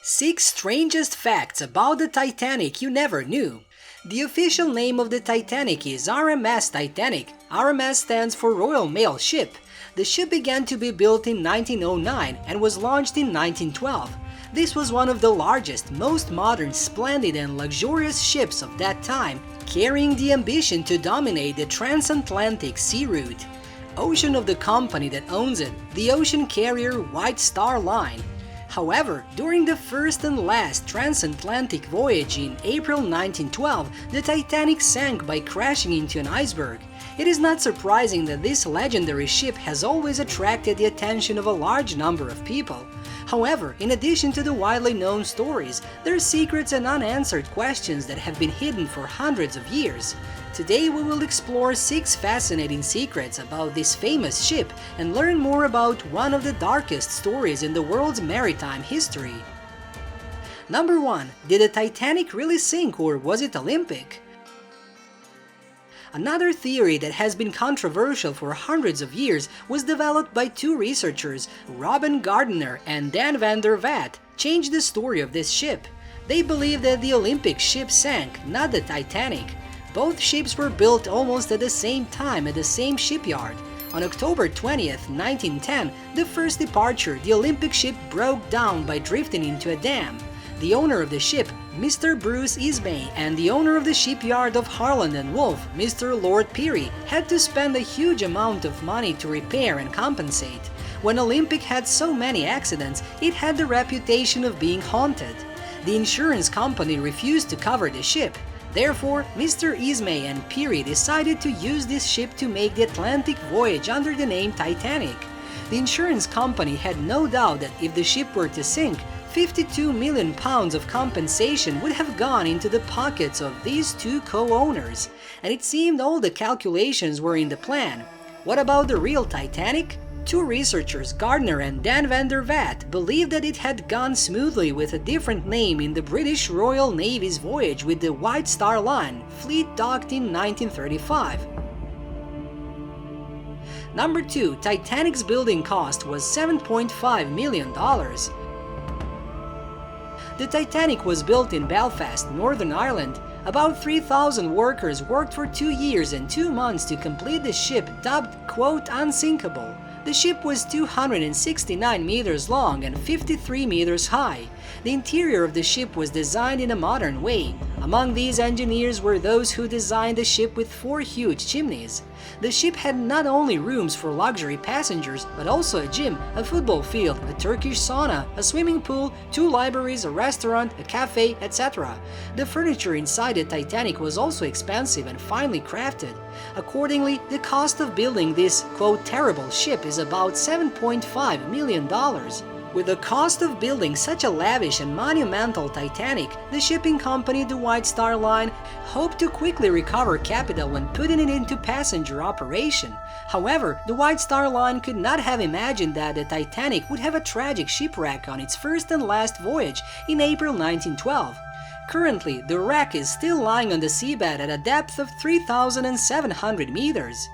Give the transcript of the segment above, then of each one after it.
6 strangest facts about the Titanic you never knew. The official name of the Titanic is RMS Titanic. RMS stands for Royal Mail Ship. The ship began to be built in 1909 and was launched in 1912. This was one of the largest, most modern, splendid and luxurious ships of that time, carrying the ambition to dominate the transatlantic sea route. Ocean of the company that owns it, the ocean carrier White Star Line. However, during the first and last transatlantic voyage in April 1912, the Titanic sank by crashing into an iceberg. It is not surprising that this legendary ship has always attracted the attention of a large number of people. However, in addition to the widely known stories, there are secrets and unanswered questions that have been hidden for hundreds of years. Today we will explore 6 fascinating secrets about this famous ship and learn more about one of the darkest stories in the world's maritime history. Number 1. Did the Titanic really sink, or was it Olympic? Another theory that has been controversial for hundreds of years was developed by 2 researchers, Robin Gardner and Dan van der Vat, changed the story of this ship. They believe that the Olympic ship sank, not the Titanic. Both ships were built almost at the same time at the same shipyard. On October 20th, 1910, the first departure, the Olympic ship broke down by drifting into a dam. The owner of the ship, Mr. Bruce Ismay, and the owner of the shipyard of Harland and Wolff, Mr. Lord Peary, had to spend a huge amount of money to repair and compensate. When Olympic had so many accidents, it had the reputation of being haunted. The insurance company refused to cover the ship. Therefore, Mr. Ismay and Peary decided to use this ship to make the Atlantic voyage under the name Titanic. The insurance company had no doubt that if the ship were to sink, £52 million of compensation would have gone into the pockets of these 2 co-owners, and it seemed all the calculations were in the plan. What about the real Titanic? 2 researchers, Gardner and Dan van der Vat, believed that it had gone smoothly with a different name in the British Royal Navy's voyage with the White Star Line, fleet docked in 1935. Number 2. Titanic's building cost was $7.5 million. The Titanic was built in Belfast, Northern Ireland. About 3,000 workers worked for 2 years and 2 months to complete the ship, dubbed, quote, unsinkable. The ship was 269 meters long and 53 meters high. The interior of the ship was designed in a modern way. Among these engineers were those who designed the ship with 4 huge chimneys. The ship had not only rooms for luxury passengers, but also a gym, a football field, a Turkish sauna, a swimming pool, 2 libraries, a restaurant, a cafe, etc. The furniture inside the Titanic was also expensive and finely crafted. Accordingly, the cost of building this, quote, terrible ship is about $7.5 million. With the cost of building such a lavish and monumental Titanic, the shipping company, the White Star Line, hoped to quickly recover capital when putting it into passenger operation. However, the White Star Line could not have imagined that the Titanic would have a tragic shipwreck on its first and last voyage in April 1912. Currently, the wreck is still lying on the seabed at a depth of 3,700 meters.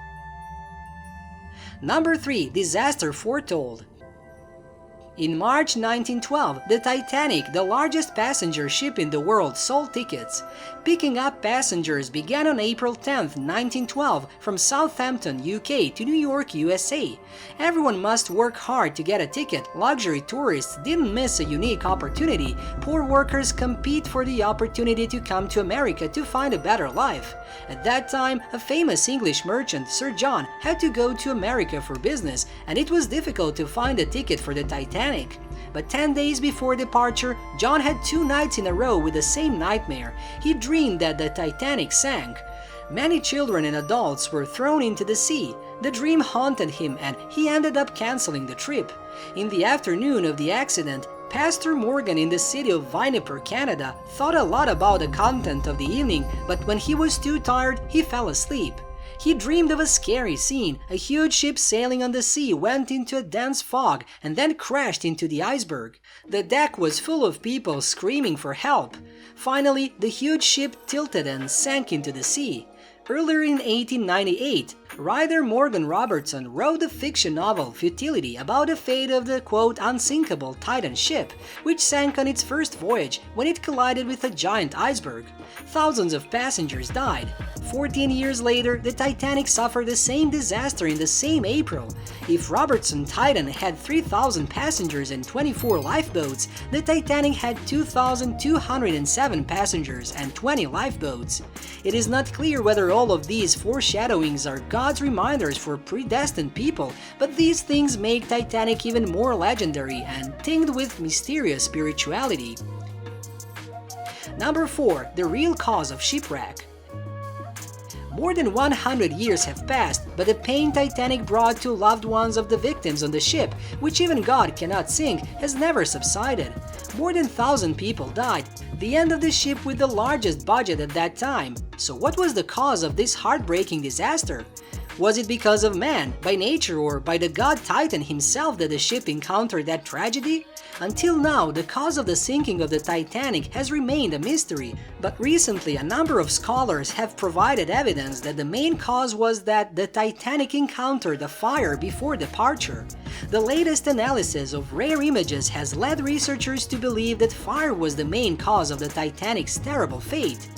Number 3. Disaster foretold. In March 1912, the Titanic, the largest passenger ship in the world, sold tickets. Picking up passengers began on April 10, 1912, from Southampton, UK to New York, USA. Everyone must work hard to get a ticket. Luxury tourists didn't miss a unique opportunity. Poor workers compete for the opportunity to come to America to find a better life. At that time, a famous English merchant, Sir John, had to go to America for business, and it was difficult to find a ticket for the Titanic. But 10 days before departure, John had 2 nights in a row with the same nightmare. He dreamed that the Titanic sank. Many children and adults were thrown into the sea. The dream haunted him and he ended up canceling the trip. In the afternoon of the accident, Pastor Morgan in the city of Winnipeg, Canada, thought a lot about the content of the evening, but when he was too tired, he fell asleep. He dreamed of a scary scene. A huge ship sailing on the sea went into a dense fog and then crashed into the iceberg. The deck was full of people screaming for help. Finally, the huge ship tilted and sank into the sea. Earlier in 1898, writer Morgan Robertson wrote the fiction novel Futility about the fate of the quote unsinkable Titan ship, which sank on its first voyage when it collided with a giant iceberg. Thousands of passengers died. 14 years later, the Titanic suffered the same disaster in the same April. If Robertson Titan had 3,000 passengers and 24 lifeboats, the Titanic had 2,207 passengers and 20 lifeboats. It is not clear whether all of these foreshadowings are God's reminders for predestined people, but these things make Titanic even more legendary and tinged with mysterious spirituality. Number 4. The real cause of shipwreck. More than 100 years have passed, but the pain Titanic brought to loved ones of the victims on the ship, which even God cannot sink, has never subsided. More than 1,000 people died, the end of the ship with the largest budget at that time. So what was the cause of this heartbreaking disaster? Was it because of man, by nature, or by the god Titan himself that the ship encountered that tragedy? Until now, the cause of the sinking of the Titanic has remained a mystery, but recently a number of scholars have provided evidence that the main cause was that the Titanic encountered a fire before departure. The latest analysis of rare images has led researchers to believe that fire was the main cause of the Titanic's terrible fate.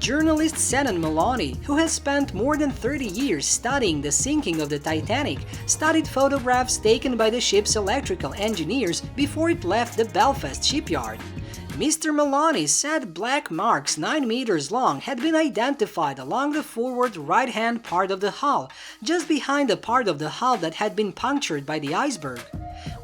Journalist Senan Maloney, who has spent more than 30 years studying the sinking of the Titanic, studied photographs taken by the ship's electrical engineers before it left the Belfast shipyard. Mr. Maloney said black marks 9 meters long had been identified along the forward right-hand part of the hull, just behind the part of the hull that had been punctured by the iceberg.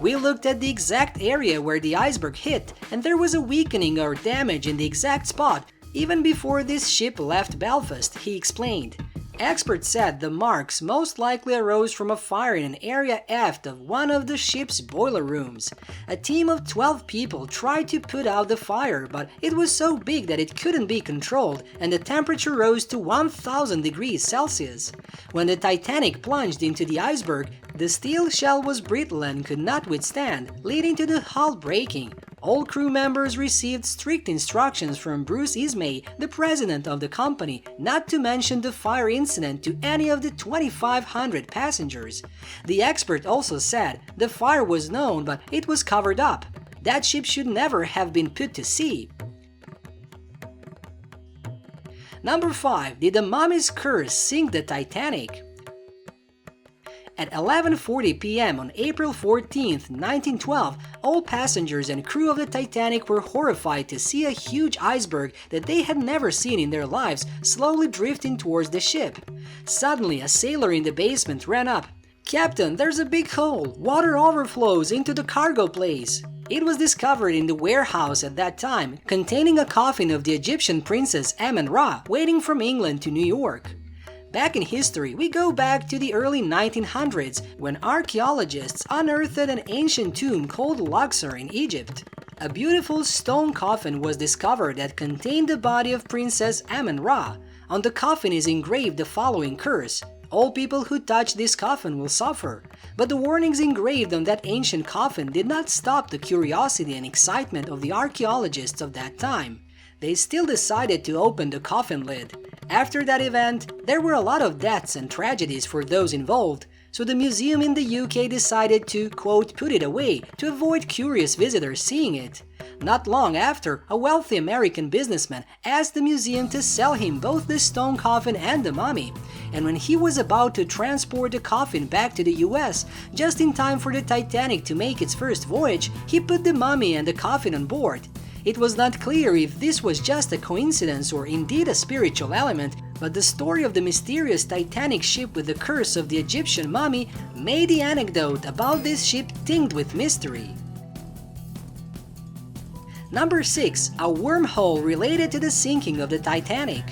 We looked at the exact area where the iceberg hit, and there was a weakening or damage in the exact spot, even before this ship left Belfast, he explained. Experts said the marks most likely arose from a fire in an area aft of one of the ship's boiler rooms. A team of 12 people tried to put out the fire, but it was so big that it couldn't be controlled, and the temperature rose to 1,000 degrees Celsius. When the Titanic plunged into the iceberg, the steel shell was brittle and could not withstand, leading to the hull breaking. All crew members received strict instructions from Bruce Ismay, the president of the company, not to mention the fire incident to any of the 2,500 passengers. The expert also said the fire was known, but it was covered up. That ship should never have been put to sea. Number 5. Did the mummy's curse sink the Titanic? At 11:40 p.m. on April 14, 1912, all passengers and crew of the Titanic were horrified to see a huge iceberg that they had never seen in their lives slowly drifting towards the ship. Suddenly, a sailor in the basement ran up. "Captain, there's a big hole. Water overflows into the cargo place." It was discovered in the warehouse at that time, containing a coffin of the Egyptian princess Amen-Ra, waiting from England to New York. Back in history, we go back to the early 1900s, when archaeologists unearthed an ancient tomb called Luxor in Egypt. A beautiful stone coffin was discovered that contained the body of Princess Amen-Ra. On the coffin is engraved the following curse: "All people who touch this coffin will suffer." But the warnings engraved on that ancient coffin did not stop the curiosity and excitement of the archaeologists of that time. They still decided to open the coffin lid. After that event, there were a lot of deaths and tragedies for those involved, so the museum in the UK decided to, quote, put it away to avoid curious visitors seeing it. Not long after, a wealthy American businessman asked the museum to sell him both the stone coffin and the mummy, and when he was about to transport the coffin back to the US, just in time for the Titanic to make its first voyage, he put the mummy and the coffin on board. It was not clear if this was just a coincidence or indeed a spiritual element, but the story of the mysterious Titanic ship with the curse of the Egyptian mummy made the anecdote about this ship tinged with mystery. Number 6. A wormhole related to the sinking of the Titanic.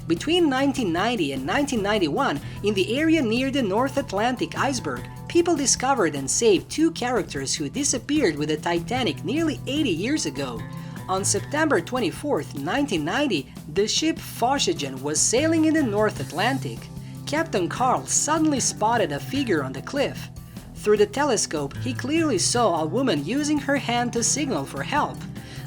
Between 1990 and 1991, in the area near the North Atlantic iceberg, people discovered and saved 2 characters who disappeared with the Titanic nearly 80 years ago. On September 24, 1990, the ship Phocégen was sailing in the North Atlantic. Captain Carl suddenly spotted a figure on the cliff. Through the telescope, he clearly saw a woman using her hand to signal for help.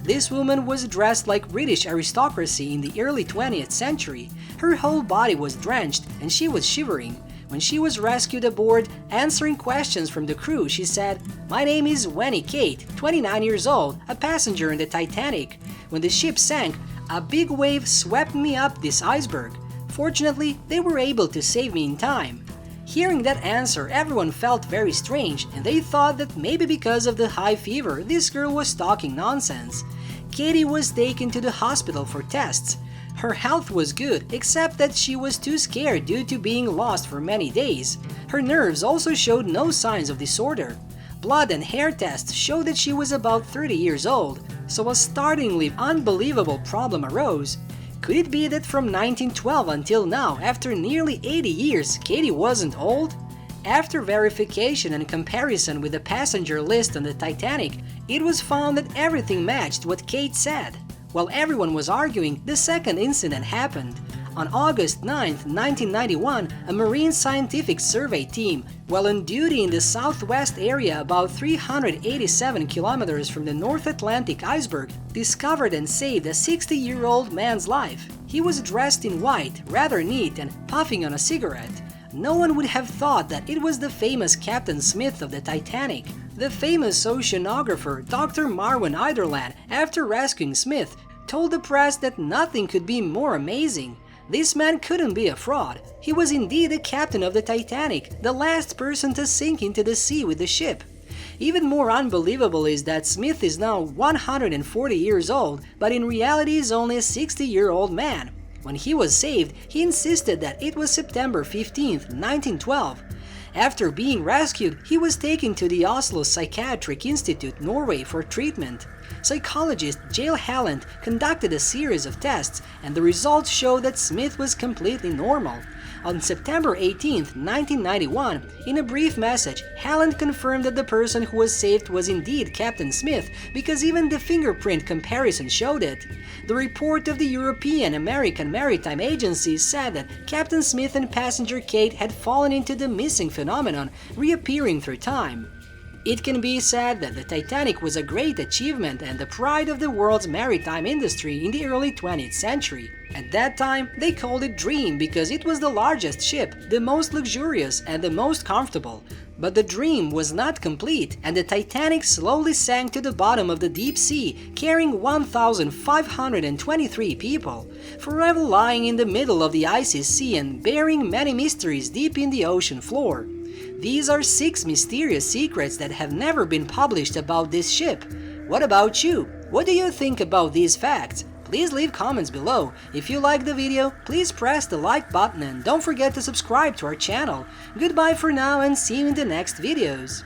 This woman was dressed like British aristocracy in the early 20th century. Her whole body was drenched and she was shivering. When she was rescued aboard, answering questions from the crew, she said, "My name is Winnie Kate, 29 years old, a passenger in the Titanic. When the ship sank, a big wave swept me up this iceberg. Fortunately, they were able to save me in time." Hearing that answer, everyone felt very strange, and they thought that maybe because of the high fever, this girl was talking nonsense. Katie was taken to the hospital for tests. Her health was good, except that she was too scared due to being lost for many days. Her nerves also showed no signs of disorder. Blood and hair tests showed that she was about 30 years old, so a startlingly unbelievable problem arose. Could it be that from 1912 until now, after nearly 80 years, Katie wasn't old? After verification and comparison with the passenger list on the Titanic, it was found that everything matched what Kate said. While everyone was arguing, the second incident happened. On August 9, 1991, a marine scientific survey team, while on duty in the southwest area about 387 kilometers from the North Atlantic iceberg, discovered and saved a 60-year-old man's life. He was dressed in white, rather neat, and puffing on a cigarette. No one would have thought that it was the famous Captain Smith of the Titanic. The famous oceanographer Dr. Marwan Eiderland, after rescuing Smith, told the press that nothing could be more amazing. This man couldn't be a fraud. He was indeed the captain of the Titanic, the last person to sink into the sea with the ship. Even more unbelievable is that Smith is now 140 years old, but in reality is only a 60-year-old man. When he was saved, he insisted that it was September 15, 1912. After being rescued, he was taken to the Oslo Psychiatric Institute, Norway, for treatment. Psychologist Jale Halland conducted a series of tests, and the results showed that Smith was completely normal. On September 18, 1991, in a brief message, Halland confirmed that the person who was saved was indeed Captain Smith because even the fingerprint comparison showed it. The report of the European American Maritime Agency said that Captain Smith and passenger Kate had fallen into the missing phenomenon, reappearing through time. It can be said that the Titanic was a great achievement and the pride of the world's maritime industry in the early 20th century. At that time, they called it Dream because it was the largest ship, the most luxurious and the most comfortable. But the dream was not complete, and the Titanic slowly sank to the bottom of the deep sea, carrying 1,523 people, forever lying in the middle of the icy sea and bearing many mysteries deep in the ocean floor. These are 6 mysterious secrets that have never been published about this ship. What about you? What do you think about these facts? Please leave comments below. If you like the video, please press the like button and don't forget to subscribe to our channel. Goodbye for now and see you in the next videos.